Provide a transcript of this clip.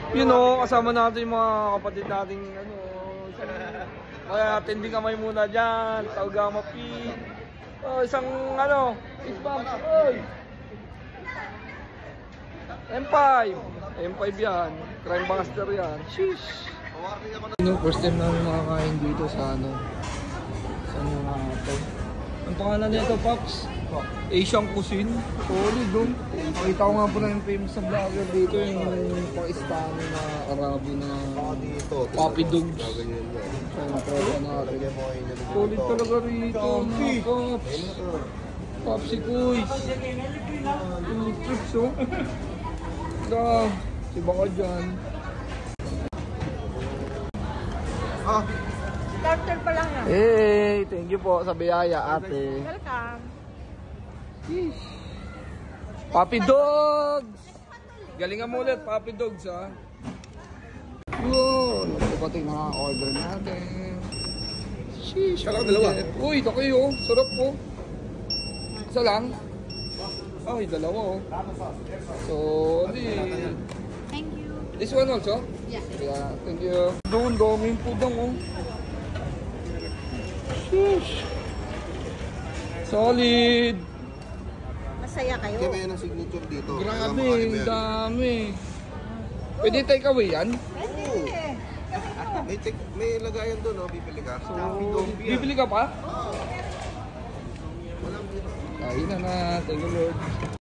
You know, kasama natin yung mga kapatid nating ano. Kaya tinding kamay muna dyan. Taugama Pig. Oh, isang ano. Isbam. Oy. M5. M5 yan. Crime Buster yan. Sheesh. First time namin makakain dito sa ano. Sa ano nga ito. Ang pangalan nito, Pops? Asian Cuisine. Solid doon. Makita ko nga po na yung famous na vlogger dito. Yung Pakistani na Arabi na Papi Dogs. So, natrawa natin. Solid talaga rito mga Pops. Popsy Kuy. Yung trips oh. Siba ka dyan. Starter pa lang yan. Hey, thank you po sa biyaya ate. Welcome. Sheesh. Papi Dogs! Galingan mo ulit, Papi Dogs ha. Wow, pati mga order natin. Sheesh. Kala ko dalawa. Uy, ito kayo. Sarap po. Isa lang? Ay, dalawa oh. So, di... Thank you. This one also? Yeah. Yeah, thank you. Doon, daming food lang oh. Sheesh. Solid. Masaya kayo. Kaya may ng signature dito. Grabe, ang dami. Pwede take away yan? Pwede. May lagayan doon, no? Bibili ka. So, bibili ka pa? Kain na na. Thank you Lord.